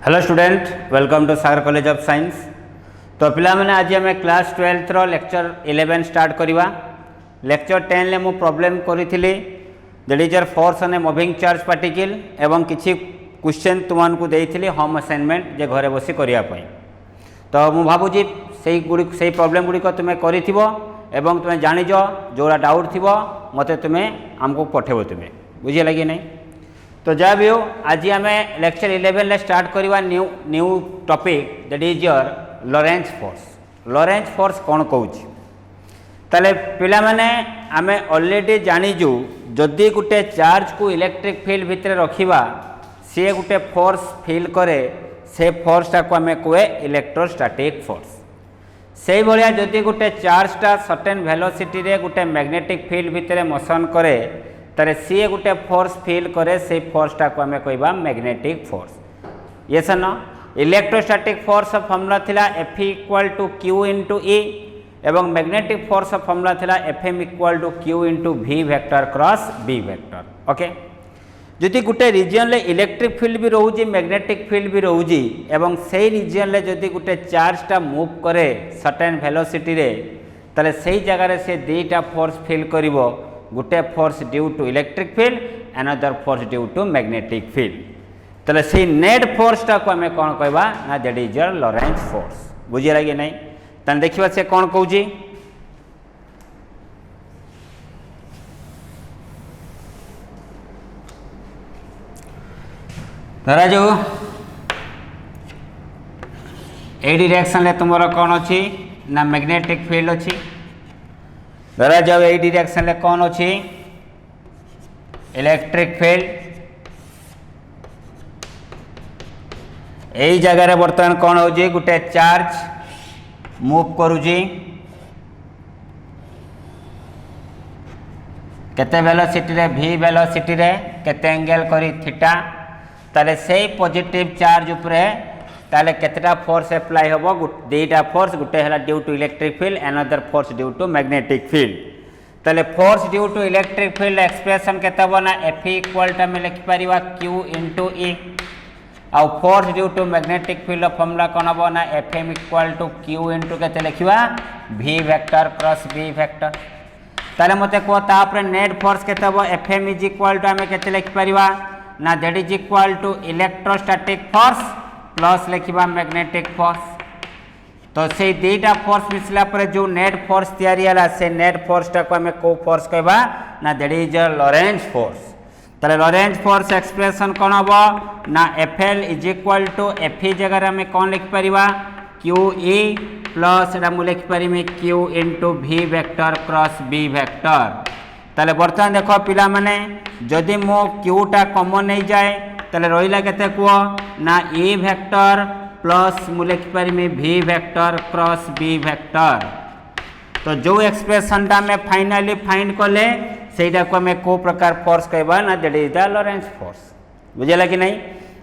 Hello student, welcome to Sagar College of Science. तो पिला मैंने आज आम क्लास 12 रो लेक्चर 11 स्टार्ट करवा। लेक्चर 10 ले मु प्रॉब्लम करी that is force on a moving charge particle एवं किसी क्वेश्चन तुमको देइथिली होम असाइनमेंट जे घरे बसी करिया पई। तो मु भाबुजी सही प्रॉब्लम गुड़ी को तुम्हें करिथिबो एवं तुम्हें जानिज जोड़ा डाउट थिबो मते तुम्हें हमको पठेबो तुम्हें बुझे लगे नहीं। तो जहाँ भी हो आज आम लेक्चर 11 ले स्टार्ट करवा new topic that is your Lorentz force. Lorentz force कौन कहूँ ताले पिला माने आमे ऑलरेडी जानिजु जदि गोटे चार्ज को इलेक्ट्रिक फील्ड भितर रखिबा सी गोटे फोर्स फील करे से फोर्सटा को आमे कहे इलेक्ट्रोस्टैटिक फोर्स। से भाया जदि गोटे चार्जटा सर्टेन वेलोसिटी रे गोटे मैग्नेटिक फील्ड भितर मोशन करे तारे सी गोटे फोर्स फील करे से फोर्सटा को आमे कहबा मैग्नेटिक फोर्स। ये सन इलेक्ट्रोस्टैटिक फोर्स फॉर्मूला थिला F equal to Q into E एवं मैग्नेटिक फोर्स फॉर्मूला थिला Fm equal to Q into V vector cross B vector. Okay, जदि गोटे रिजन ले इलेक्ट्रिक फील्ड भी रोजी मैग्नेटिक फील्ड भी रोजी एवं से रिजन ले जदि गोटे चार्जटा मूव करे सर्टेन वेलोसिटी रे ताले सही जगह रे से दुईटा फोर्स फील करिवो, गोटे force due to electric field another force due to magnetic field. ताले से नेट फोर्सटा को आमे कोन कहबा ना that is your Lorentz force. बुझी लगे नहीं? तन देखिबा से कोन कहूजी धरा जो ए डायरेक्शन ले तुमरो कोन अछि ना मैग्नेटिक फील्ड अछि। धरा जाओ ए डायरेक्शन ले कौन अच्छी इलेक्ट्रिक फील्ड। यही जगह बर्तमान कौन हो गोटे चार्ज मूव करुची केते वेलोसिटी रे v वेलोसिटी रे केते एंगल करी थीटा ताले से पॉजिटिव चार्ज उपरे ताले केतेटा फोर्स अप्लाई होबो दुईटा फोर्स गोटे हला due to electric field another force due to magnetic field. ताले force due to electric field expression केते बना F इक्वल टू में लिखि परिवा Q इंटू E आ force due to magnetic field formula कोन बना Fm equal to Q into केते लिखिवा V vector cross B vector. ताले मते को तापर नेट फोर्स केते हो Fm इज इक्वल टू हमें केते लिखि परिवा ना that is equal to electrostatic force plus लिखा मैग्नेटिक फोर्स। तो से दुईटा फोर्स मिसला पर जो नेट फोर्स तैयारी है से नेट फोर्सटा को आम को फोर्स कहबा ना दैट इज लॉरेंज फोर्स। ताले लॉरेंज फोर्स एक्सप्रेशन कौन हम ना Fl is equal to F जगह आम कौन लिखिपर QE प्लस मुझे लिखिपर Q into V vector cross B vector. ताले बर्तमान देख पिला माने जदि मो Qटा कॉमन नहीं जाए ताले रहिला केते कुओ ना E वेक्टर प्लस मुझे लिखिपर V vector cross B vector. तो जो एक्सप्रेशन टा में फाइनली फाइंड कले सेटा को हमें को प्रकार फोर्स कहबा ना that is the Lorentz force. बुझेला कि नहीं?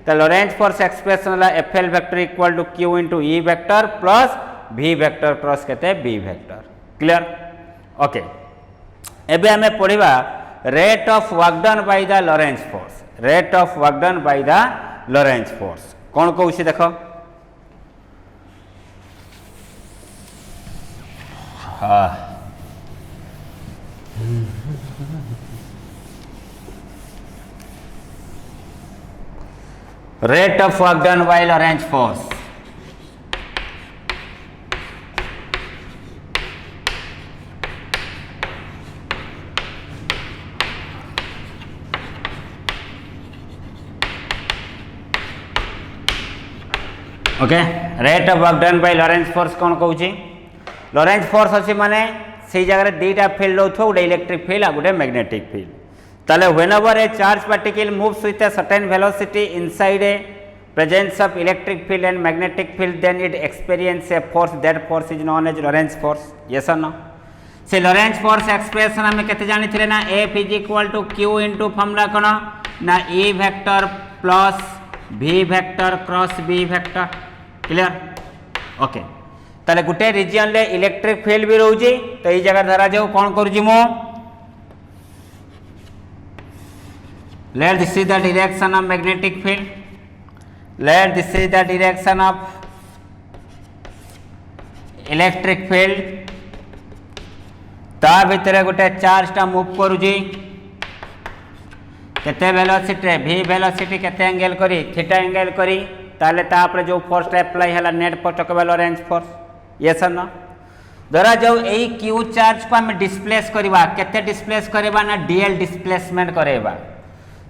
तो लॉरेंज फोर्स एक्सप्रेशन ला Fl vector equal to Q into E vector plus V vector cross कहते B वेक्टर। क्लियर? ओके, एबे हमें पढ़िबा rate of work done by the Lorentz force. Rate of work done by the Lorentz force कौन कहूँ देखो। हाँ, rate of work done by Lorentz force okay. Rate of work done by Lorentz force कौन कहूँ Lorentz force अच्छी माने से जगह दुईटा फील्ड हो गोटे इलेक्ट्रिक फील्ड आ गोटे मैग्नेटिक फील्ड। ताले whenever a charge particle moves with a certain velocity inside a presence of electric field and magnetic field then it experience a force that force is known as Lorentz force. Yes or no? से Lorentz force expression हमें केते जानि थिले ना F is equal to Q into formula कोन ना E vector plus V vector cross B vector. Clear? Okay, ताले गोटे रिजन ले इलेक्ट्रिक फील्ड भी रोजी तो ये जगह धरा जाओ कौन करूँ मो Let this is the direction of magnetic field. let this is the direction of electric field ता भितर गोटे चार्ज टा मूव करूजी केते वेलोसिटी v वेलोसिटी केते एंगल करी थीटा एंगल करी ताले ता पर जो फोर्स अप्लाई हला नेट फोर्स टकबेल Lorentz force yes or no धरा जाऊ एई q चार्ज को हम डिस्प्लेस करबा केते डिस्प्लेस करबा ना dl डिस्प्लेसमेंट करबा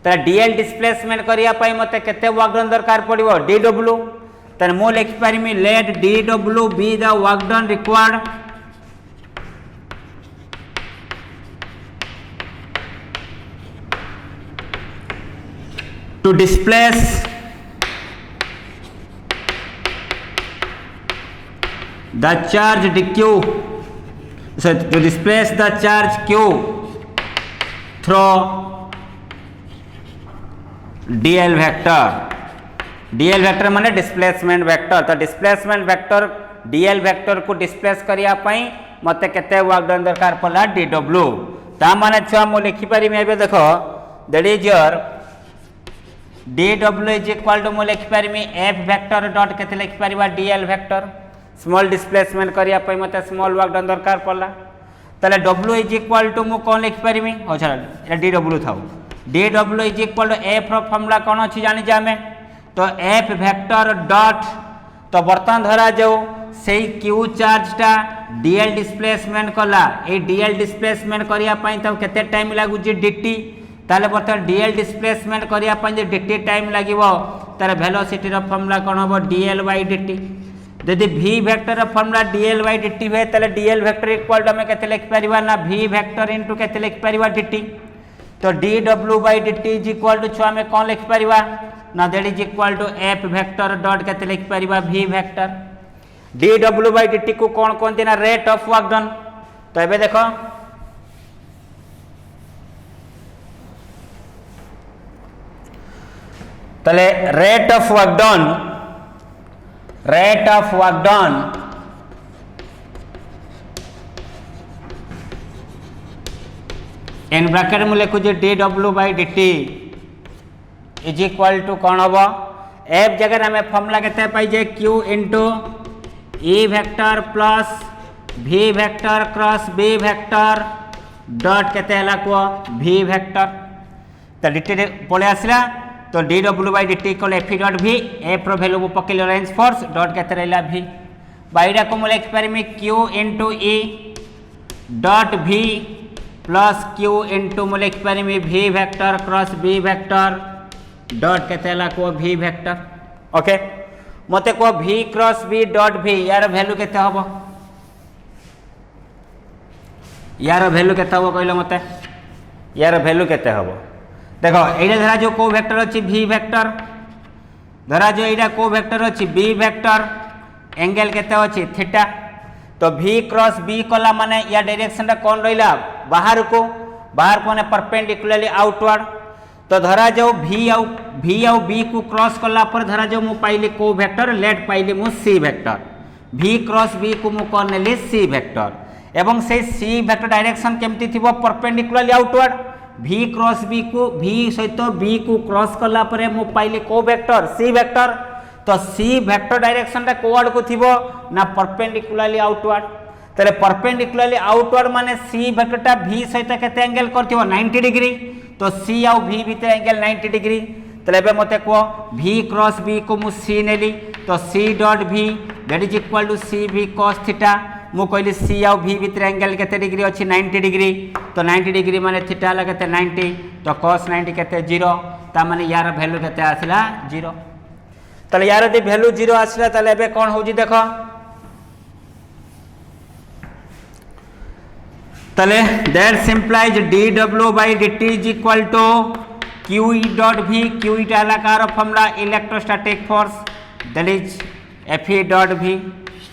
त dl डिस्प्लेसमेंट करिया पई मते केते वर्क डन दरकार पड़िबो dw त मु लिखि परिमी let dw be the work done required to displace the charge dq so to displace the charge q through dl vector माने डिस्प्लेसमेंट वेक्टर तो डिस्प्लेसमेंट वेक्टर dl वेक्टर को डिस्प्लेस करिया पई मते केते वर्क डन दरकार पला dw ता माने छ मु लिखि परिमी एबे देखो that is your dw is equal to मु लिखि परिमी f वेक्टर डॉट केते लिखि परिबा dl वेक्टर स्मॉल डिस्प्लेसमेंट करिया पई मते स्मॉल वर्क डन दरकार पड़ला तले w is equal to मु कोन लिखि परिमी हो चला ए dw थाउ dw is equal to f रो फॉर्मूला कोन अछि जानि जामे तो f वेक्टर डॉट तो बर्तन धरा जाऊ से q चार्ज टा dl डिस्प्लेसमेंट कला ए dl डिस्प्लेसमेंट करिया पई त केते टाइम लागु जे dt ताले बर्तन dl डिस्प्लेसमेंट करिया पई जे dt टाइम लागिवो तार वेलोसिटी रो फॉर्मूला कोन होबो dl by dt यदि v वेक्टर रो फॉर्मूला dl by dt है ताले dl वेक्टर इक्वल टू हमें केते लिख परिबा ना v वेक्टर इनटू केते लिख परिबा dt तो dw by dt is equal to छ हमें कोन लिख परिबा ना that is equal to f vector dot केते लिख परिबा v vector dw by dt को कोन कोन देना रेट ऑफ वर्क डन तो एबे देखो तले rate of work done in bracket में लिखु dw by dt is equal to कौन हम एफ जगह हमें फॉर्मूला केते पाई जे q into e vector plus v vector cross b vector dot केते हला को v वेक्टर तो dt पळे आसला तो dw by dt equal f dot v f रो वैल्यू पकेल रेंज फोर्स डॉट केते रहला v बाइडा को मु लिख परिमी q into e dot v plus q into मु लिख परिमी v vector cross b vector dot केते हला को v वेक्टर ओके मते को v cross b dot v यार वैल्यू केते हबो यार वैल्यू केते हबो कहलो मते यार वैल्यू केते हबो देखो एटा धरा जो को वेक्टर अछि v वेक्टर धरा जो एटा को वेक्टर अछि b वेक्टर एंगल केते अछि थीटा तो v क्रॉस b कला माने या डायरेक्शन टा कोन रहिला बाहर को माने परपेंडिकुलरली आउटवर्ड तो धरा जो v आउ b को क्रॉस कला पर धरा जो मु पाइली को वेक्टर लेट पाइली मु c vector v cross b को मु कोन नेली c वेक्टर एवं से c वेक्टर डायरेक्शन केमती थिबो perpendicularly outward v cross b को v सहित b को क्रॉस कला परे मु पाइली को वेक्टर c वेक्टर तो c वेक्टर डायरेक्शन टा कोआड को थिबो ना परपेंडिकुलरली आउटवर्ड तले परपेंडिकुलरली आउटवर्ड माने c वेक्टर टा v सहित केते एंगल करथिबो 90 डिग्री तो c आउ v भीतर एंगल 90 डिग्री तले बे मते को v क्रॉस b को मु c नेली तो c dot v that is equal to c v cos theta मु कहली c आउ v भीतर एंगल केते डिग्री अछि 90 डिग्री तो 90 डिग्री माने थीटा ला केते 90 तो cos 90 केते 0 ता माने यार वैल्यू केते आसला 0 तले यार दे वैल्यू 0 आसला तले बे कोन होजी देखो तले that simplifies dw by dt is equal to qe dot v qe टाला car formula electrostatic force that is fe dot v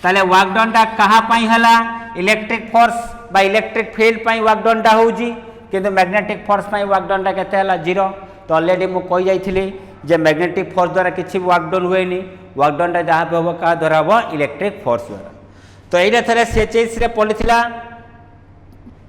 तले वर्क डन टा कहा पई हला इलेक्ट्रिक फोर्स बा इलेक्ट्रिक फील्ड पई वर्क डन टा होजी किंतु मैग्नेटिक फोर्स पई वर्क डन टा केते हला 0 तो ऑलरेडी मु कहि जाइथिली जे मैग्नेटिक फोर्स द्वारा किछि वर्क डन हुएनी वर्क डन टा जहा पे होबो का द्वारा होबो इलेक्ट्रिक फोर्स द्वारा तो एइरा थरे सीएचएस रे पढिथिला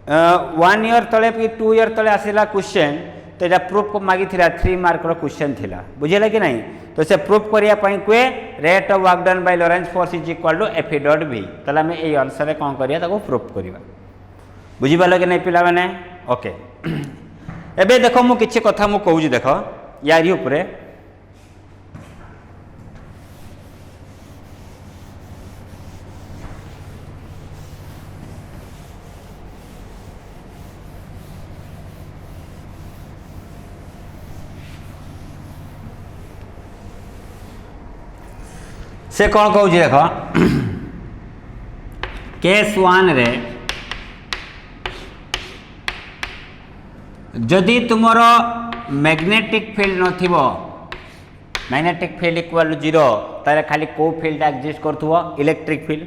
1 ईयर तले कि 2 ईयर तले आसिला क्वेश्चन तो एटा प्रूफ को मागी थिला 3 मार्क रो क्वेश्चन थिला बुझिला कि नहीं तो से प्रूफ करिया पई कुए rate of work done by Lorentz force is equal to F dot B तले हमें एई आंसर कोन करिया ताको प्रूफ करिवा बुझी पालो कि नै पिला माने ओके एबे देखो मु किछि कथा मु कहूजी देखो यारी ऊपर से कौन कहूँ देख केस 1 रे जदि तुमर मैग्नेटिक फील्ड नथिबो मैग्नेटिक फील्ड इक्वल 0 तारे खाली को फील्ड एग्जिस्ट करथुबो इलेक्ट्रिक फील्ड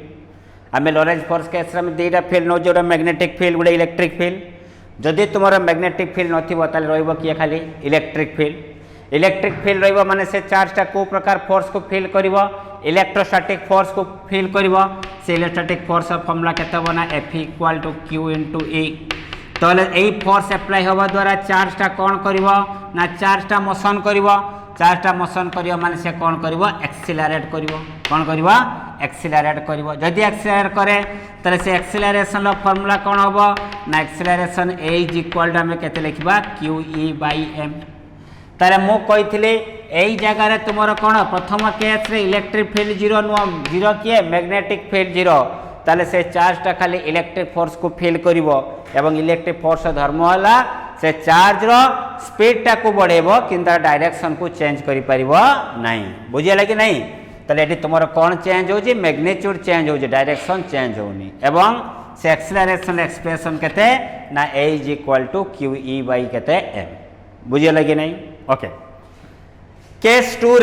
आमे लॉरेंस फोर्स केस रे दुईटा फील्ड नो जोटा मैग्नेटिक फील्ड गुडे इलेक्ट्रिक फील्ड जदि तुमर मैग्नेटिक फील्ड नथिबो ताले रहइबो किए खाली इलेक्ट्रिक फील्ड रहइबो माने से चार्जटा को प्रकार फोर्स को फील करिवो इलेक्ट्रोस्टैटिक फोर्स को फील करिवो से इलेक्ट्रोस्टैटिक फोर्स फॉर्मूला केते बना F equal to Q into E तले एई फोर्स अप्लाई होबा द्वारा चार्जटा कोन करिवो ना चार्जटा मोशन करिवो माने से कोन करिवो एक्सीलरेट करिवो कोन करिवो एक्सीलरेट करिवो जदि एक्सीलरेट करे तले से एक्सीलरेशन लो फार्मूला कोन होबो ना acceleration A is equal to हमें केते लिखबा QE/m तारे मु कहिथिले एई जगह रे तुमरो कोन प्रथम केस रे इलेक्ट्रिक फील्ड 0 नो 0 किए मैग्नेटिक फील्ड 0 ताले से चार्जटा खाली इलेक्ट्रिक फोर्स को फील करिवो एवं इलेक्ट्रिक फोर्स धर्म होला से चार्ज रो स्पीड टा को बढ़ेबो किंतु डायरेक्शन को चेंज करि परिबो नाही बुझियला कि नाही ताले एटी तुमरो कोन चेंज होजी मैग्नीट्यूड चेंज होजी डायरेक्शन चेंज होनी एवं से एक्सीलरेशन एक्सप्रेशन केते ना A is equal to QE by केते m बुझियला कि नाही ओके केस 2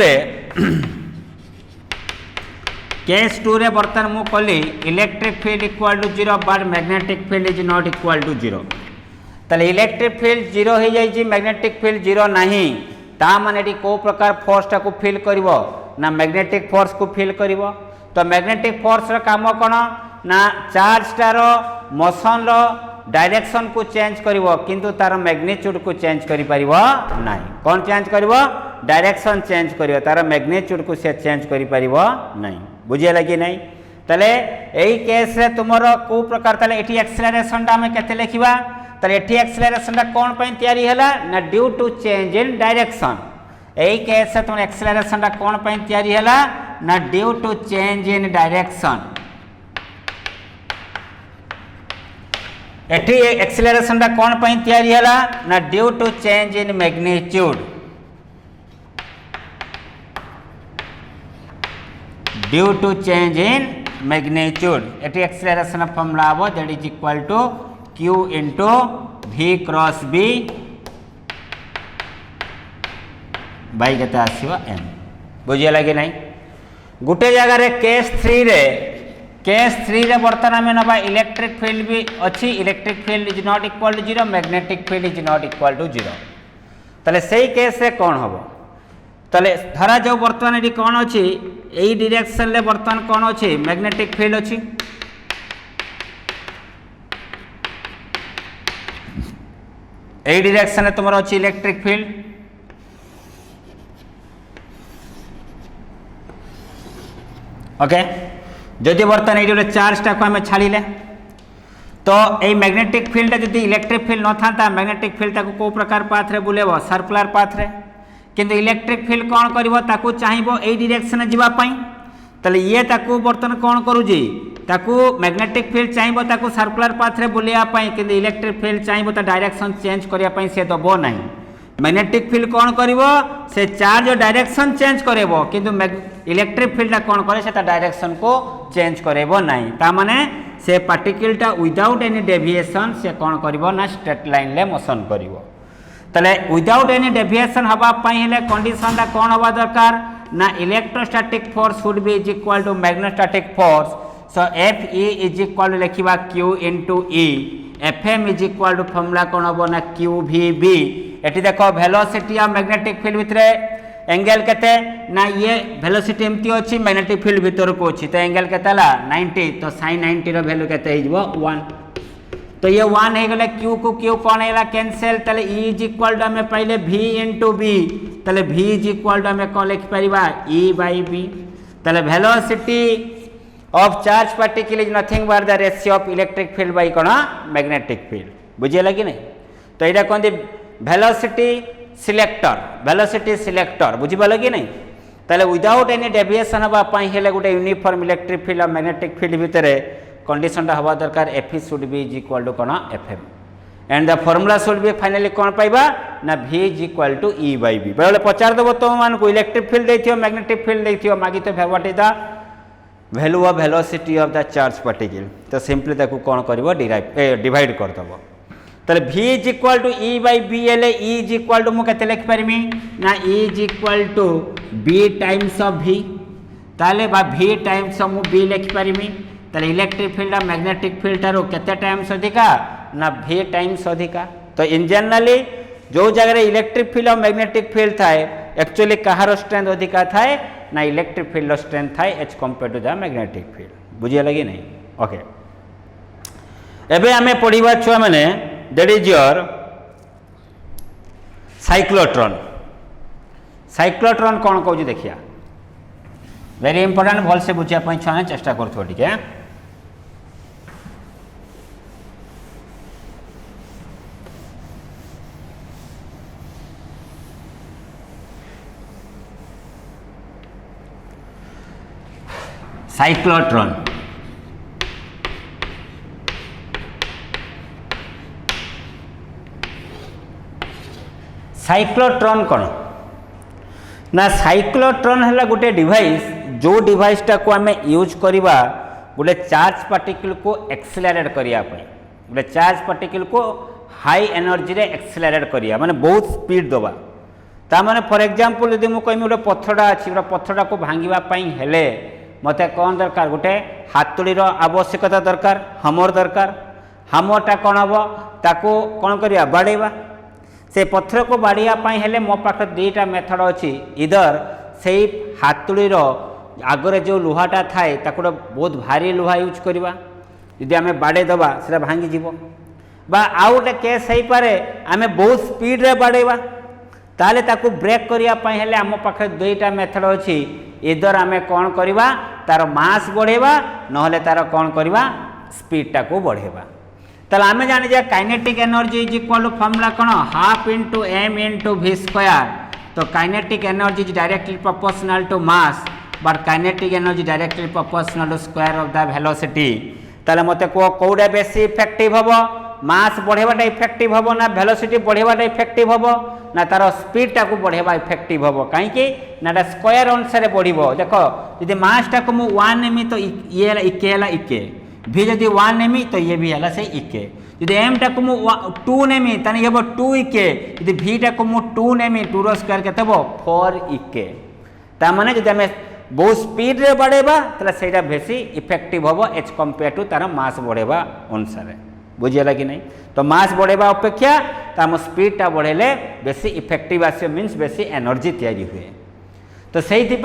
रे बर्तन मु कली electric field equal to 0 but magnetic field is not equal to 0 तले इलेक्ट्रिक फील्ड 0 हो जाई जी मैग्नेटिक फील्ड 0 नहीं ता माने एटी को प्रकार फोर्स टा को फील करिवो ना मैग्नेटिक फोर्स को फील करिवो तो मैग्नेटिक फोर्स रो काम कोन ना चार्ज टारो मोशन रो डायरेक्शन को चेंज करिवो किंतु तार मैग्नीट्यूड को चेंज करि परिवो नाही कोन चेंज करिवो डायरेक्शन चेंज करिवो तार मैग्नीट्यूड को से चेंज करि परिवो नाही बुझियला कि नाही तले एई केस रे तुमरो को प्रकार तले एठी एक्सीलरेशन दा में केते लिखिबा तले एठी एक्सीलरेशन दा कोन पई तयारी हला ना due to change in direction एई केस रे तुम एक्सीलरेशन दा कोन पई तयारी हला ना due to change in direction एठी एक्सीलरेशन दा कोन पई तयारी हला ना due to change in magnitude due to change in magnitude एटी एक्सीलरेशन फॉर्मूला आबो that is equal to Q into V cross B by केते आसीबो m बुझियला कि नाही गुटे जगह रे केस 3 रे बर्तन में नबा इलेक्ट्रिक फील्ड भी अच्छी electric field is not equal to 0 magnetic field is not equal to 0 तले सही केस रे कोन होबो तले धरा जो बर्तन एडी कोन अछि एई डायरेक्शन ले बर्तन कोन अछि मैग्नेटिक फील्ड अछि एई डायरेक्शन रे तुमरो अछि इलेक्ट्रिक फील्ड ओके जदि बर्तन ये चार्ज टाक आम छाड़े तो ये मैग्नेटिक फील्ड जदि इलेक्ट्रिक फील्ड न था मैग्नेटिक फील्ड ताको को प्रकार पाथ रे बुलेब सर्कुलर पाथ रे किंतु इलेक्ट्रिक फील्ड कौन करिवो ताको चाहिबो ए डायरेक्शन जीवा पई तले ये ताको बर्तन कौन करूजी ताको मैग्नेटिक फील्ड चाहिबो ताको सर्कुलर पाथ रे बुलिया पई किंतु इलेक्ट्रिक फील्ड चाहिबो ता डायरेक्शन चेंज करिया पई से दबो नहीं मैग्नेटिक फील्ड कौन करिवो से चार्ज डायरेक्शन चेंज करेबो किंतु इलेक्ट्रिक फील्ड कौन करे से डायरेक्शन को चेंज करेबो नहीं ता माने से पार्टिकल टा विदाउट एनी डेविएशन से कौन करिवो ना स्ट्रेट लाइन ले मोशन करिवो तले विदाउट एनी डेविएशन हवा पई हेले कंडीशन टा कौन हवा दरकार ना electrostatic force would be is equal to magnetostatic force so F E is equal to लिखिबा Q into E Fm is equal to formula कौन हबो ना Q V B एटी देखो वेलोसिटी ऑफ मैग्नेटिक फील्ड भितरे एंगल केते ना ये वेलोसिटी एमती अछि मैग्नेटिक फील्ड भीतर को अछि तो एंगल केतेला 90 तो sin 90 रो वैल्यू केते हिजबो 1 तो ये 1 हे गेले q को q कोन हेला कैंसिल तले E इज इक्वल टू हमें पहले V इनटू B ताले v इज इक्वल टू आम कौन लिखिपर E बाय B ताले velocity of charge particle is nothing but the ratio of electric field by कौन मैग्नेटिक फील्ड बुझेगा कि नहीं। तो यहाँ कहते वेलोसिटी सिलेक्टर बुझिपाल कि नहीं। ताले विदाउट एनी डेविएशन हवापाई हेले गोटे यूनिफॉर्म इलेक्ट्रिक फील्ड और मैग्नेटिक फील्ड भितर कंडीशन हवा दरकार F should be is equal to कौन FM and the formula should be finally कौन पाइबा ना v is equal to E by B। बेले पचार देव तुम मान को इलेक्ट्रिक फील्ड देथियो मैग्नेटिक फील्ड देथियो मागी तो what is the value of velocity of the charge particle तो सिंपली ताको कौन करबो डिवाइड कर दबो। ताले v is equal to E by B हेले E इज इक्वल टू मु केते लिख परमी ना E is equal to B times of V ताले बा V टाइम्स ऑफ मु B लिख परमी ताले इलेक्ट्रिक फील्ड और मैग्नेटिक फील्ड तारो केते टाइम्स अधिका ना V टाइम्स अधिका। तो इन जनरली जो जगह इलेक्ट्रिक फील्ड और मैग्नेटिक फील्ड थाए एक्चुअली कहार स्ट्रेंथ अधिका थाए ना इलेक्ट्रिक फील्ड स्ट्रेंथ थाए as compared to the magnetic field बुझे लगी नहीं। ओके एबे आमे पढ़िबा छुआ माने that is your cyclotron. Cyclotron कौन कहूँ देखिया वेरी इंपोर्टेंट भल से बुझापी छुआ चेष्टा करूँ टे। साइक्लोट्रॉन साइक्लोट्रॉन कौन ना साइक्लोट्रॉन है गोटे डिवाइस जो डिवाइसटा को आम यूज करवा गोटे चार्ज पार्टिकल को एक्सेलरेट करने गोटे चार्ज पार्टिकल को हाई एनर्जी रे एक्सेलरेट करिया माने बहुत स्पीड दबा ता माने फॉर एग्जांपल यदि मु कहमी गोटे पत्थरटा अछि गोटे पत्थरटा को भांगिबा पई हेले मते कौन दरकार गोटे हातुड़ी आवश्यकता दरकार हमर दरकार हमरटा कौन हम ताको कौन करिया बाड़ेबा से पत्थर को बाड़िया पई हेले मो पाखे दुईटा मेथड अछि इधर से हातुड़ी आगरे जो लुहाटा थाए ताको बहुत भारी लुहा यूज करवा यदि आम बाड़े दबा से भांगी जीव बा आउ गोटे केस हो पारे आम बहुत स्पीड रे बाड़ेबा ताले ताको ब्रेक करिया पई हेले आम पाखे दुईटा मेथड अछि इधर आम कौन करवा तार मास बढ़ेबा नहले तार कौन करवा स्पीडटा को बढ़ेबा ताले आम जानि जे kinetic energy is equal to formula कौन half into M into v square. तो kinetic energy is directly proportional to mass but kinetic energy directly proportional to square of the velocity. ताले मते को कोडा बेसी इफेक्टिव हबो मास बढ़ेबाटा इफेक्टिव हबो ना वेलोसिटी बढ़ेबाटा इफेक्टिव हबो ना तार स्पीडटा को बढ़ेबा इफेक्टिव हबो कहीं ना स्क्वायर अनुसार बढ़िबो। देखो यदि मासटा को मु 1 नेमी तो ये हला इके हला इके भी जदि 1 नेमी तो ये भी हला से इके यदि एम टा को मु 2 नेमी तने हेबो 2 इके यदि v टा को मु 2 नेमी 2 रो स्क्वायर केते हबो 4 इके ता माने जदि हमें बहुत स्पीड रे बढ़ेबा तले सेटा बेसी इफेक्टिव हबो एज कंपेयर टू तार मास बढ़ेबा अनुसार बुझेला कि नहीं। तो मास बढ़ेबा अपेक्षा ताम स्पीडटा बढ़ेले बेसी इफेक्टिव आसे मीन्स बेसी एनर्जी तैयारी हुए। तो सेहि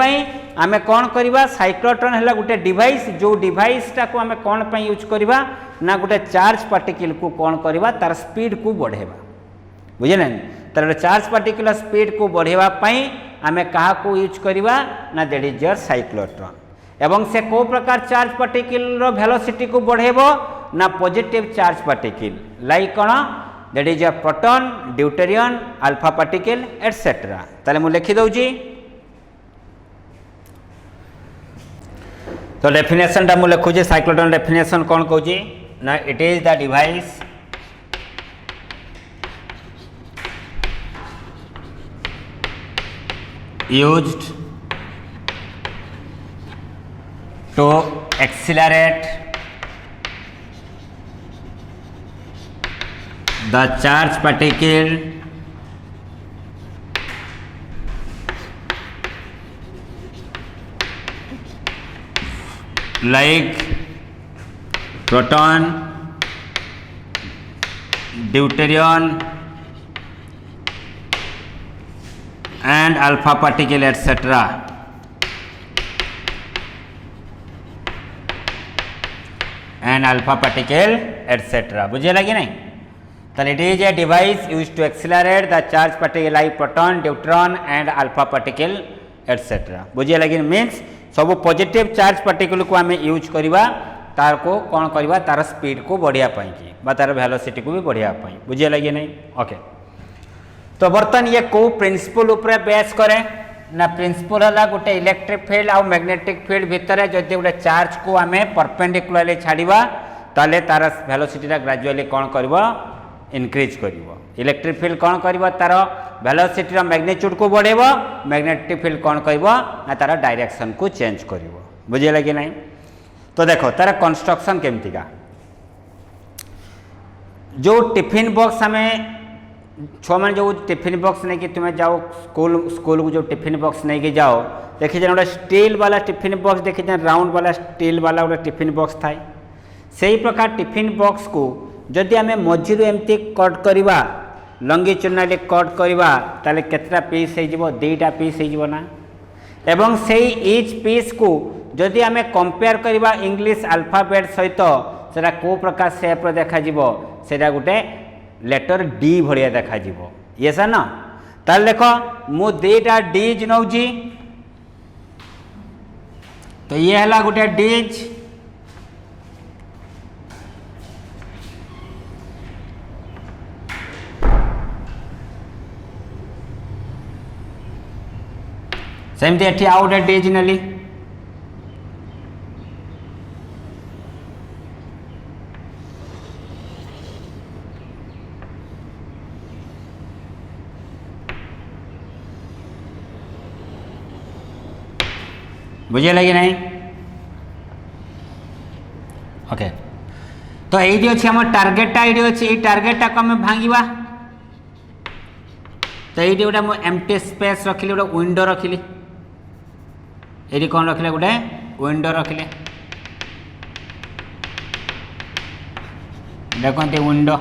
आम कौन करवा साइक्लोट्रॉन है गोटे डिवाइस जो डिवाइसटा को आम कौन पर यूज करवा ना गोटे चार्ज पार्टिकल को कौन करवा तार स्पीड को बढ़ेबा बुझे तार चार्ज पार्टिकल स्पीड को बढ़ेवाई आम क्या को यूज करवा ना दैट इज योर साइक्लोट्रॉन एवं से को प्रकार चार्ज पार्टिकल वेलोसिटी को बढ़ेबो ना पॉजिटिव चार्ज पार्टिकल लाइक कौन that is your proton deuterium alpha particle etcetera. ताले मु लिखि दउची तो डेफिनेशन टा मु लिखुची साइक्लोट्रॉन डेफिनेशन कौन कहूची ना it is the device used to accelerate the charge particle like proton, deuterium and alpha particle etc. and alpha particle etc. बुझे लगी नहीं। ताले it is a device used to accelerate the charge particle like proton neutron and alpha particle etcetera बुझे लगे means सब positive charge particle को आम use करवा तार को कौन करवा तार स्पीड को बढ़िया पाई बा तार वेलोसिटी को भी बढ़िया पाई बुझे लगे नहीं ओके तो बर्तन ये को प्रिंसिपल उपरे बेस करे ना प्रिंसिपल है गोटे इलेक्ट्रिक फील्ड आउ मैग्नेटिक फील्ड भितर जदि गोटे चार्ज को आम परपेंडिकुलरली छाड़वा ताले तार वेलोसिटी ग्रेजुअली कौन कर इनक्रीज कर इलेक्ट्रिक फील्ड कौन कर तार वेलोसिटी मैग्नीट्यूड को बढ़ेब मैग्नेटिक फील्ड कौन कर तार डायरेक्शन को चेंज कर बुझे लगे नहीं तो देखो तार कंस्ट्रक्शन केमती का जो टिफिन बॉक्स आम छुआ मैंने जो टिफिन बॉक्स नहीं कि तुम्हें जाओ स्कूल को जो टिफिन बॉक्स नहीं कि जाओ देखिए गोटे स्टील वाला टिफिन बॉक्स देखिए राउंड वाला स्टील वाला गोटे टिफिन बॉक्स थाए से ही प्रकार टिफिन बॉक्स को जदि आम मझीरू एमती कट करवा लंगी चुनाली कट करवा ताले केतटा पीस हो दीटा पीस होना एवं से इच पीस को जदि आम कंपेयर करवा इंग्लिश अल्फाबेट सहित सेटा को प्रकार सेप्र देखा सेटा गोटे लेटर डी भाया देखा ये सर ना ताल देख मु दीटा डीज नौजी तो ये है गोटे डीज सेमती एठी आउ गोटे डीज नेली बुझे लगे नहीं ओके तो ये अच्छे आम टार्गेटा ये अच्छे टार्गेटा को आम भांगा तो ये गोटे मुझे एमटी स्पेस रखिली गोटे विंडो रखिली ये कौन रखिले गोटे विंडो रखिले देखते विंडो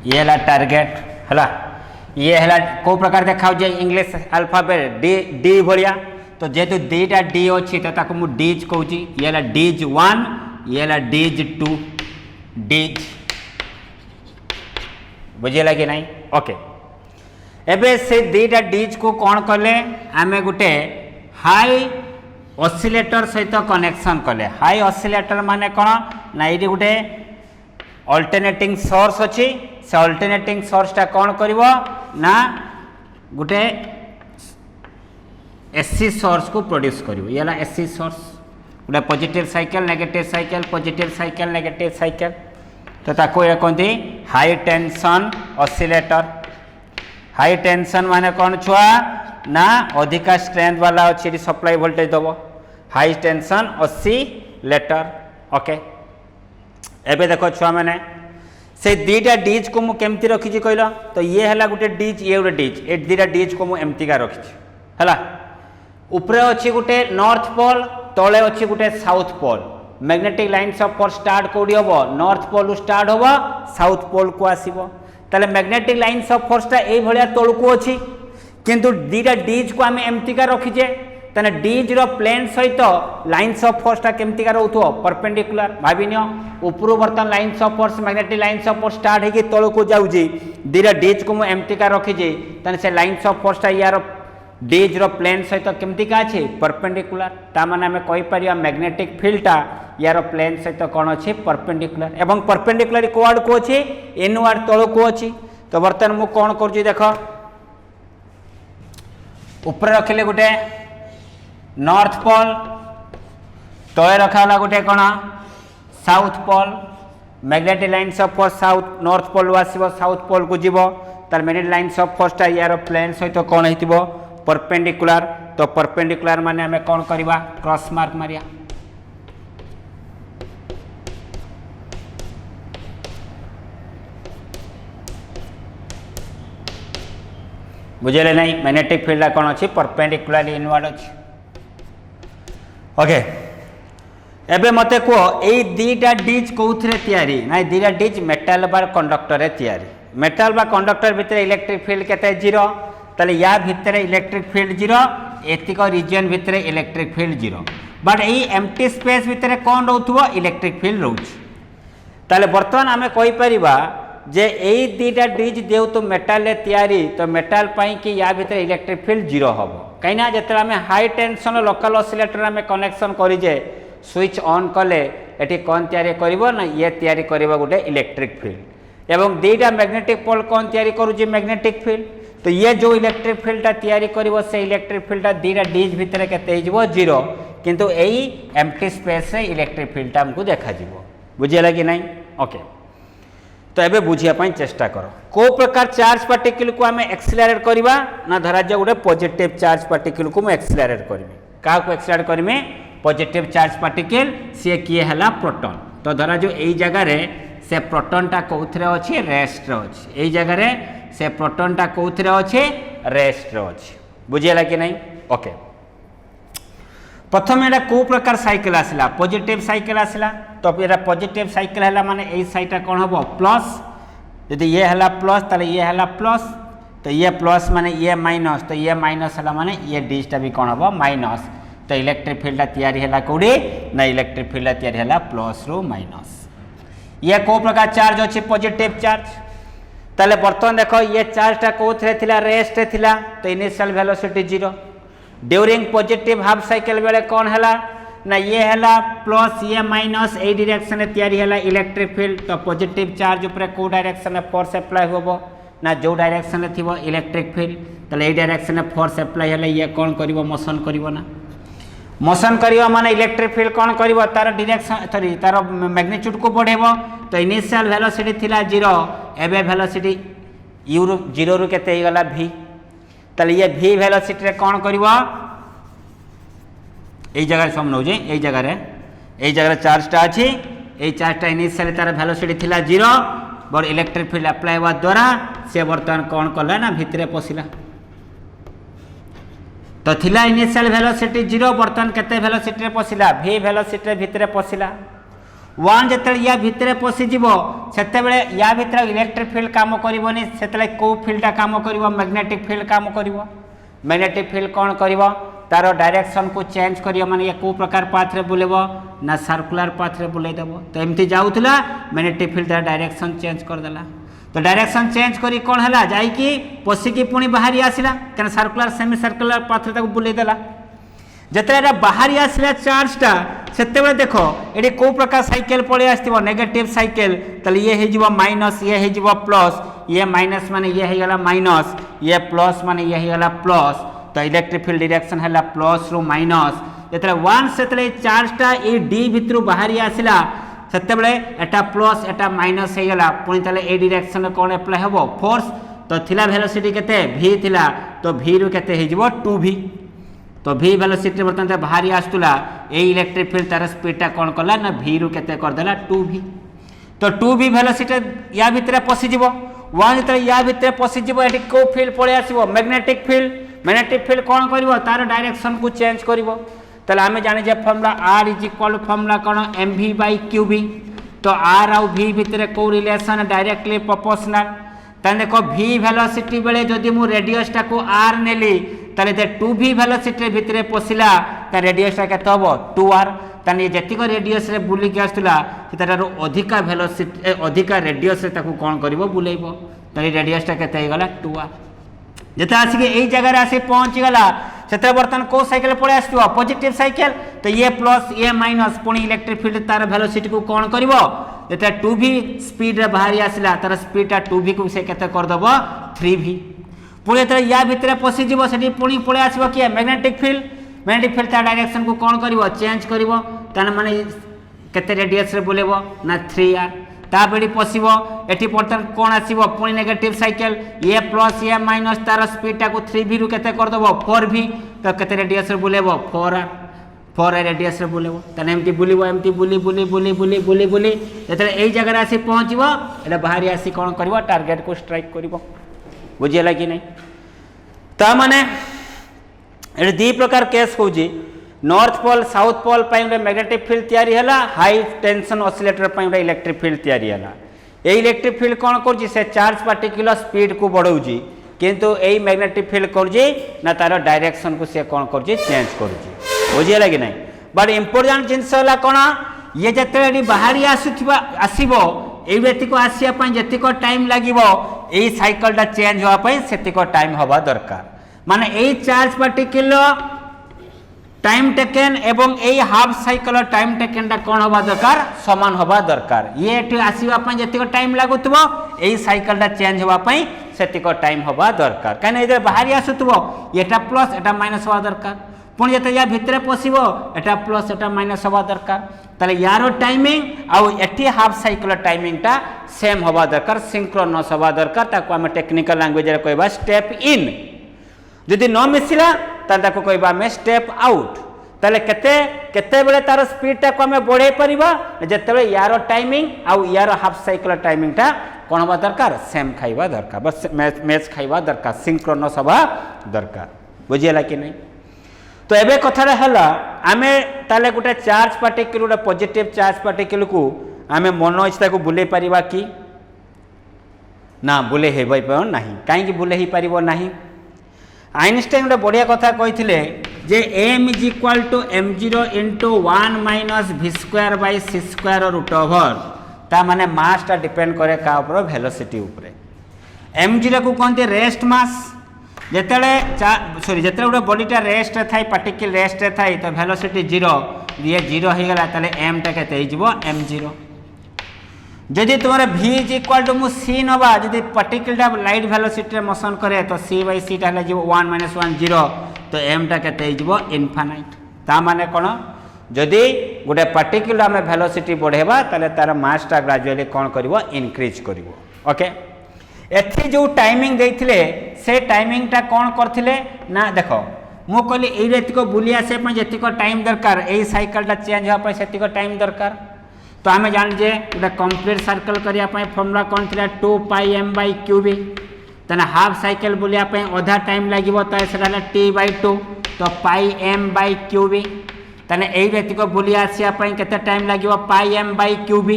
ये है टार्गेट है ये है को प्रकार देखा इंग्लिश अल्फाबेट डी डी भाया तो जेहेतु दीटा डी अच्छी तो मुझे डीज कहूँ ये है डीज 1 ये है डीज 2 डीज बुझे लगे नहीं ओके एबे से दीटा डीज को कौन कले आम गोटे हाई ऑसिलेटर सहित कनेक्शन कले हाई ऑसिलेटर माने कौन ना ये गोटे अल्टरनेटिंग सोर्स अच्छी से अल्टरनेटिंग सोर्सटा कौन करिवो ना गोटे एसी सोर्स को प्रोड्यूस करिवो ये ला एसी सोर्स गोटे पॉजिटिव साइकिल नेगेटिव साइकिल तो ताको ये कहते high tension oscillator high tension माने कौन छुआ ना अधिका स्ट्रेंथ वाला अच्छी सप्लाई वोल्टेज दब हाई टेंशन ऑसिलेटर ओके एबे देखो छुआ मैंने से दीटा डीज को मुझे केमती रखी कहल तो ये है गोटे डीज ये गोटे डीज ए दीटा डीज को मुझे एमतीका रखी है उपरे अच्छी गोटे नॉर्थ पोल तले अच्छी गोटे south pole magnetic lines of force start कौड़ी हम नॉर्थ पोल स्टार्ट हम साउथ पोल को आसो ताले मैग्नेटिक लाइन्स ऑफ फोर्सटा ये भाया तल को अच्छी किंतु दीटा डीज को आम एमतीका रखीचे तेना डीज रो प्लेन सहित लाइन्स ऑफ फोर्सटा केमतीका रोथो परपेंडिकुलर भाविन उपरू बर्तन lines of force magnetic lines of force start होगी तल को जाऊँगी दीटा डीज को मुझे एमतीका रखीचे तेना से लाइन्स ऑफ फोर्सटा यार डीज रो प्लेन सहित केमतीका अच्छे परपेंडिकुलर तामाने आम कहीपर मैग्नेटिक फील्डटा यार प्लेन सहित कौन अच्छे परपेंडिकुलर एवं परपेंडिकुलर कोआड को अच्छे एनुआर तल को अच्छी तो बर्तमान मु कौन कर देख ऊपर रखिले गोटे नॉर्थ पोल तले रखा गोटे कौन south pole magnetic lines of force south north pole आसो साउथ पोल को जीव तार मैग्नेटिक लाइन्स ऑफ फोर्सटा यार प्लेन सहित कौन हो परपेंडिकुलर तो परपेंडिकुलर माने आम कौन करवा क्रॉस मार्क मारिया बुझे नहीं मैग्नेटिक फील्ड कौन अच्छी परपेंडिकुलर इनवर्ड अच्छी ओके एबे मते कह ये दीटा डीज कौन तैयारी ना दीटा डीज मेटाल बा कंडक्टर तैयारी मेटाल बा कंडक्टर भितर इलेक्ट्रिक फील्ड केते जीरो ताले या भितर इलेक्ट्रिक फील्ड जीरो एतिक रीजन भितर इलेक्ट्रिक फील्ड जीरो बट यही एम्प्टी स्पेस भितर कौन रोथुव इलेक्ट्रिक फील्ड रोच ताले बर्तमान आम कहीपर जे यही दीटा डिज देव तो मेटाल तैयारी तो मेटाल कि या भीतर इलेक्ट्रिक फील्ड जीरो हम कहीं जो आम हाई टेंशन लोकल ऑसिलेटर आम कनेक्शन करें स्विच ऑन कले ये कौन तैयारी कर ना ये तैयारी कर गोटे इलेक्ट्रिक फील्ड एवं दीटा मैग्नेटिक पोल कौन तैयारी करुच्ची मैग्नेटिक फील्ड तो ये जो इलेक्ट्रिक फील्डटा तैयारी कर से इलेक्ट्रिक फील्डटा दीटा डिज भितर के जीरो किंतु यही एम्प्टी स्पेस रे इलेक्ट्रिक फील्डटा हमको देखा बुझेगा कि नहीं ओके तो ये बुझापी चेष्टा कर को प्रकार चार्ज पार्टिकल को आम एक्सिलरेट करवा ना धरा जाए गोटे पॉजिटिव चार्ज पार्टिकल को मुझे एक्सिलरेट करी क्या एक्सिलरेट करी पॉजिटिव चार्ज पार्टिकल सी किए है प्रोटॉन तो धरा जो यही जगार से प्रोटॉनटा कौन अच्छे रेस्ट अच्छे यही जगार से प्रोटॉनटा कौन अच्छे रेस्ट अच्छे बुझेगा कि नहीं ओके प्रथम यहाँ कौ प्रकार साइकिल आसला पॉजिटिव साइकिल आसला तो ये पॉजिटिव साइकिल है माने यही साइडटा कौन हम प्लस यदि ये है प्लस ताले ये है प्लस तो ये प्लस माने ये माइनस तो ये माइनस है माने ये डिजटा भी कौन हम माइनस तो इलेक्ट्रिक फील्डटा तैयारी है कौड़ी ना इलेक्ट्रिक फील्डटा तैयारी है प्लस रु माइनस ये कौ प्रकार चार्ज अच्छे पॉजिटिव चार्ज ताले बर्तमान देख ये चार्जटा कौन थिला रेस्ट थिला तो initial velocity zero during positive half cycle बेले कौन है ना ये है प्लस ये माइनस ए डायरेक्शन तैयारी है इलेक्ट्रिक फील्ड तो पॉजिटिव चार्ज उपर कौ डायरेक्शन फोर्स अप्लाई हो ना जो डायरेक्शन थी इलेक्ट्रिक फील्ड तो ये डायरेक्शन फोर्स अप्लाई है ये कौन कर मोशन कर ना मोशन करवा माने इलेक्ट्रिक फील्ड कौन कर तार डायरेक्शन सॉरी तार मैग्नीट्यूड को बढ़ेब तो इनिशियल वेलोसिटी थिला जीरो एबे वेलोसिटी यू रु जीरो रु केते हो गला v ताले ये v वेलोसिटी रे कौन कर जगह समझे यही जगह चार्जटा अच्छी यही चार्जटा इनिशियल तार वेलोसिटी थिला zero but electric field apply हुआ द्वारा से बर्तमान कौन कला ना भितर पशिला तो थिला इनिशियल वेलोसिटी जीरो बर्तमान केते वेलोसिटी रे पशिला v वेलोसिटी भितर पशिला वन जिते या भितर पशिज से या भितर इलेक्ट्रिक फील्ड काम करनी से कौ फील्डटा काम कर मैग्नेटिक फील्ड काम कर मैग्नेटिक फील्ड कौन कर तार डायरेक्शन को चेंज कर माने ये कौ प्रकार पाथ रे बुलेब ना सर्कुलर पाथ रे बुलेदेव तो एमती जाऊला मैग्नेटिक फील्ड डायरेक्शन चेंज करदेला तो डायरेक्शन चेंज करी कौन है जाइकी पशिकी पुणी बाहरी आसला क्या सर्कुलर सेमी सर्कुलर पाथ रे बुलेदेला जिते बाहरी आसला चार्जटा से देख ये कौ प्रकार साइकिल पड़े आसो नेगेटिव साइकिल तो ये हो माइनस ये हो प्लस ये माइनस माने ये होगा माइनस ये प्लस माने ये होगा प्लस तो इलेक्ट्रिक फील्ड डायरेक्शन है प्लस रु माइनस जो वन से चार्जटा ये डी भितर बाहरी आसला से एटा प्लस एटा माइनस होगा पुणी ए डायरेक्शन कौन अप्लाई हम फोर्स तो थिला वेलोसिटी केते v थिला तो v रु केते हो 2v तो v वेलोसिटी बर्तमान बाहरी आसुला ये इलेक्ट्रिक फील्ड तार स्पीडटा कौन कला ना v रु केते करदेला 2v तो 2v वेलोसिटी या भितर पशिज वन जो या भितर पशिज ये कौ फील्ड पड़े आसो मैग्नेटिक फील्ड कौन कर तार डायरेक्शन को चेंज कर ताले आम जाने formula r is equal formula कौन mv/qv तो r आउ v भितर कौ रिलेशन डायरेक्टली प्रोपोर्शनल ताले देख v वेलोसिटी बेले जदि मु रेडियसटा को r नेली ताले 2v वेलोसिटी भितर पशिला ता रेडियसटा केते हबो 2r ताने जेतिक रेडियस रे बुलिक आसुला सेटारो अधिका वेलोसिटी अधिका रेडियस रे ताकू कोन करिवो बुलेइबो ताले रेडियसटा केते हो गला 2r जेते आसिके एई जगह रे आसी पहुंच गला सेते बर्तन को साइकिल पड़े आसो पॉजिटिव साइकिल तो ये प्लस ये माइनस पुणी इलेक्ट्रिक फील्ड तार वेलोसिटी को कोन करिवो जेते 2v स्पीड रे बाहरी आसला तार स्पीडटा 2v को से केते कर दबो 3v पुणी तो या भितर पशिज से पुणी पड़े आसो कि मैग्नेटिक फील्ड तार डायरेक्शन को कौन कर चेंज कर माने केते रेडियस रे बुलेब ना 3r ताबेड़ी पशिब एटी बर्तमान कौन आसो पुणी नेगेटिव साइकिल ये प्लस ये माइनस तार स्पीडटा को 3v रु केते कर दबो 4v तो केते रेडियस रे बुलेब 4r रेडियस रे बुलेब ताने एमती बुलिबो एमती बुली बुली बुली बुली बुली बुली जेते एई जगह आसी पहुंचबो एटा बाहरी आसी कौन करबो टारगेट को स्ट्राइक करबो बुझियला कि नहीं ता माने ये दी प्रकार केस होजी north pole south pole magnetic field तैयारी है हाई टेंशन ऑसिलेटर पर इलेक्ट्रिक फील्ड तैयारी है ये इलेक्ट्रिक फील्ड कौन कर चार्ज पार्टिकुलर स्पीड को बढ़ाऊँगी किंतु यही मैग्नेटिक फील्ड कर तार डायरेक्शन को सी कौन कर चेंज कर बुझीगला कि नहीं बट इम्पोर्टाट जिनस कौन ये जिते बाहरी आसो एतिक आसवाई जेतिक टाइम लगे यही साइकलटा चेंज होगापी सेतिक टाइम हवा दरकार माने यही चार्ज पार्टिकल टाइम टेकेन एवं यही हाफ साइकल टाइम टेकेनटा कौन हवा दरकार समान हवा दरकार ये आसवाई जेतिक टाइम लगुव यही साइकलटा चेंज होगापी सेतिक टाइम हवा दरकार कहीं बाहरी आसुव एटा प्लस एटा माइनस हवा दरकार पुणी जो या भितर पशिब एटा प्लस एटा माइनस हवा दरकार ताले यार टाइमिंग आउ एठी हाफ साइकल टाइमिंगटा सेम हवा दरकार सिंक्रोनस हवा दरकार ताको आमे टेक्निकल लैंग्वेज रे कहबा स्टेप इन जदि न मिसिला ताको कहबा आमे स्टेप आउट ताले केते केते बेले तार स्पीड टा को आमे बढ़े परिबा जेते बेले यार टाइमिंग आउ यार हाफ साइकल टाइमिंगटा कोन हवा दरकार सेम खाइबा दरकार बस मैच खाइबा दरकार सिंक्रोनस हवा दरकार बुझियला कि नहीं तो एबे कथाटा हला आमे ताले गोटे चार्ज पार्टिकल गोटे पॉजिटिव चार्ज पार्टिकल को आमे मन इच्छा को बुले परिबा कि ना बुले हे पाइबो नाही काहे कि बुले ही परिबो नाही आइंस्टाइन गोटे बढ़िया कथा कहिथिले जे m = m0 * 1 - v²/c² ता माने मास टा डिपेंड करे का ऊपर वेलोसिटी ऊपर m0 को कहते रेस्ट मास जेतेले सॉरी जेतेले गोटे बॉडीटा रेस्ट थाई पार्टिकल रेस्ट थाई तो वेलोसिटी 0 ये 0 हो गला ताले m टा केते हिजबो m0 जदि तुमरे v = मु c नबा जदि पार्टिकल टा लाइट वेलोसिटी रे मोशन करे तो c/c टा ले जिवो 1 - 1 0 तो m टा केते हिजबो इनफाइनाइट ता माने कोन जदि गोटे पार्टिकल आमे वेलोसिटी बढ़ेबा ताले तार मास टा ग्रेजुअली कोन करबो इंक्रीज करबो ओके एथि जो टाइमिंग देथिले से टाइमिंग टा कौन करथिले ना देखो मु कहली एई रेतिक बुली आसे पय जेतिक टाइम दरकार एई साइकिल टा चेंज होआ पय सेतिक टाइम दरकार तो आमे जान जे गोटे कंप्लीट सर्कल करिया पय फॉर्मूला कौन थिला 2πm/qb तने हाफ साइकिल बुलिया पय आधा टाइम लागिवो त सेटा t/2 तो πm/qb तने एई रेतिक बुली आसिया पय केते टाइम लागिवो πm/qb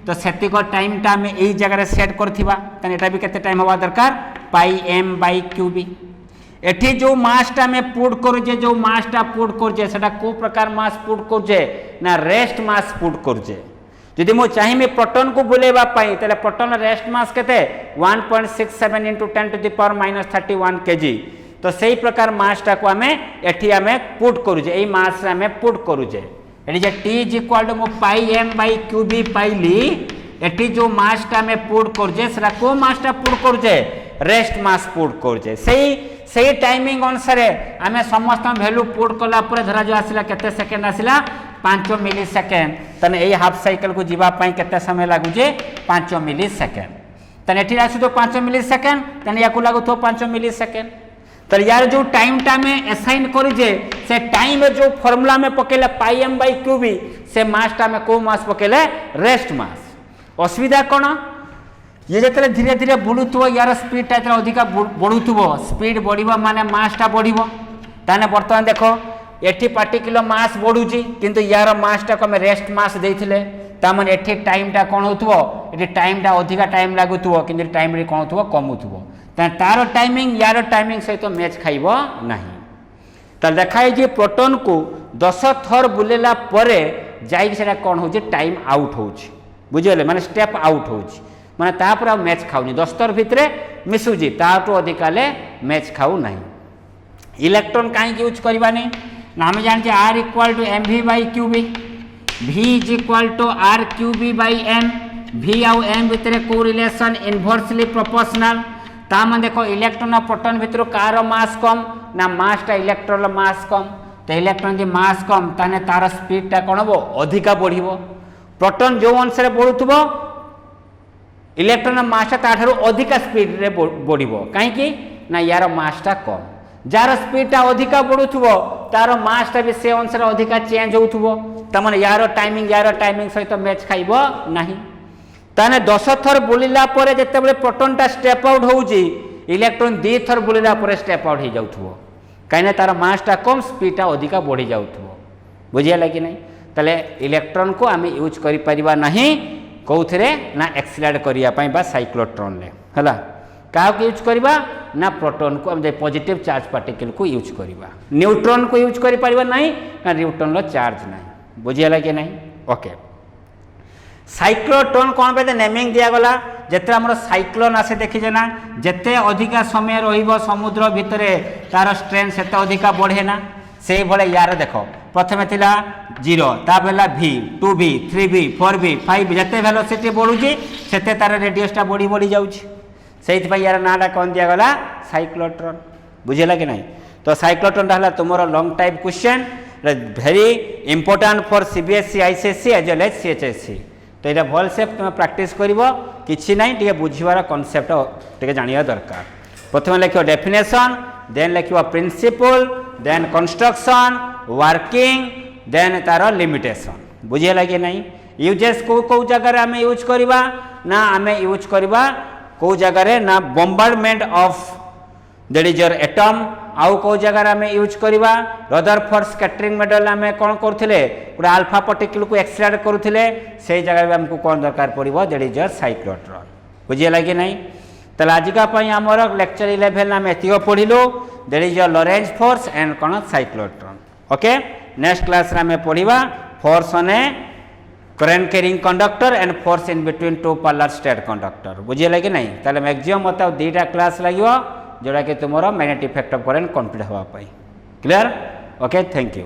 तो सेतिक टाइम टा में एई जगह रे सेट करथिबा तने एटा भी केते टाइम होवा दरकार πm/qb एठी जो मास टा में पुट करूजे जो मास टा पुट करजे सेटा को प्रकार मास पुट करजे ना रेस्ट मास पुट करजे जदि मो चाहि में प्रोटॉन को बुलेबा पई तले प्रोटॉन रेस्ट मास केते 1.67 * 10⁻³ kg तो सही प्रकार मास टा को हमें एठी हमें पुट करूजे एई मास रे हमें पुट करूजे एठी जे t = मो πm/qb पाइली एठी जो मास टा में पुट करजे सेरा को मास टा पुट करजे रेस्ट मास पुट करजे सही टाइमिंग अनुसार आमे समस्त वैल्यू पुट कला पर धरा जो आसिला केते सेकंड आसिला 5 मिली सेकंड तने एई हाफ साइकिल को जीवा पई केते समय लागु जे 5 मिली सेकंड तने एठी आसु तो 5 मिली सेकंड तने याकू लागु तो 5 मिली सेकंड तो यार जो टाइम टा में असाइन करी जे से टाइम जो फॉर्मूला में पकेले πm/qb से मास टा में को मास पकेले रेस्ट मास असुविधा कोन ये जतले धीरे धीरे बुलुथुव यार स्पीड टा जतले अधिका बढ़ुथुव स्पीड बढ़िबा माने मास टा बढ़िबो ताने वर्तमान देखो एठी पार्टिकुलर मास बढ़ुची किंतु यार मास टा को हम रेस्ट मास देथिले ता माने एठी टाइम टा कोन होथुव एठी टाइम टा अधिका टाइम लागुथुव किंतु टाइम रे कोन होथुव कम होथुव तार टाइमिंग यार टाइमिंग सहित मैच खाइब नहीं तो देखाई जे प्रोटॉन को 10 थर बुलेला परे जाई सेटा कोन होची टाइम आउट होची बुझिले माने स्टेप आउट होची माने तापर मैच खाउनी 10 थर भितरे मिसुजी ताटो अधिकाले मैच खाउ नहीं इलेक्ट्रॉन काई यूज करबानी ना हम जान जे r = mv/qb v = r/qb/m v आउ m भितरे को रिलेशन इनवर्सली प्रोपोर्शनल ता मन देखो इलेक्ट्रॉन और प्रोटॉन भितर कार मास कम ना मास टा इलेक्ट्रॉन मास कम तो इलेक्ट्रॉन की मास कम ताने तार स्पीड टा कोन हो अधिका बढ़िबो प्रोटॉन जो अनुसार बढ़ुथबो इलेक्ट्रॉन मास टा ताठारु अधिका स्पीड रे बढ़िबो काहे कि ना यार मास टा कम जार स्पीड टा अधिका बढ़ुथबो तार मास टा भी से अनुसार अधिका चेंज होथबो त माने यार टाइमिंग सहित मैच खाइबो नाही ताने 10 थर बुलिला परे जेते बेले प्रोटॉन टा स्टेप आउट होउची इलेक्ट्रॉन 2 थर बुलिला परे स्टेप आउट हो जाउथबो काइने तार मास टा कम स्पीड टा अधिका बढ़ी जाउथबो बुझिया कि नहीं तले इलेक्ट्रॉन को आमे यूज करि परिबा नहीं कौथरे ना एक्सीलरेट करिया पई बा साइक्लोट्रॉन ले हला का को यूज करिबा ना प्रोटॉन को हम पॉजिटिव चार्ज पार्टिकल को यूज करिबा न्यूट्रॉन को यूज करि परिबा नहीं ना न्यूट्रॉन रो चार्ज नहीं बुझिया कि नहीं ओके साइक्लोट्रॉन कौन पे नेमिंग दिगला जिते आम साइक्लोन आसे देखीजे ना जिते अधिका समय रहिबो समुद्र भितर तार स्ट्रेंथ से अधिका बढ़े ना से भाई यार देख प्रथम थिला 0 तापर V 2V 3V 4V 5V जिते वेलोसिटी बढ़ुची सेते तार रेडियसटा बढ़ी बढ़ी जाउची से यार नाटा कौन दिगला साइक्लोट्रॉन बुझेगा कि नहीं। तो साइक्लोट्रॉन है तुम long type question very important for CBSE ICSE as well as CHSE। तो ये भल से तुम प्रैक्टिस कर कि ना बुझार कनसेप्ट टे जाना दरकार। प्रथम लिख डेफिनेशन देन लिख principle then construction working then तार लिमिटेशन बुझेगा कि नहीं। यूजेस को जगह आम यूज करवा ना आम यूज करवा कौ जगार ना bombardment of that is your atom आउ कौ जगह आम यूज करवा रदरफोर्ड स्कैटरिंग मेडल आम कौन करुले गोटे आल्फा पार्टिकल को एक्सट्रैक्ट करुले से जगह आमको कौन दरकार पड़ो दैट इज योर साइक्लोट्रॉन बुझेगा कि नहीं। तो आजिका आमर लेक्चर 11 आम एति पढ़लु that is your Lorentz force and कौन साइक्लोट्रॉन। ओके नेक्स्ट क्लास आम पढ़ा force on a current carrying conductor and force in between two parallel straight conductor बुझेगा कि नहीं। ताले मैक्सिमम मत 2टा क्लास लगे जोड़ा कि तुम magnetic effect of current complete होगा क्लियर। Okay thank you.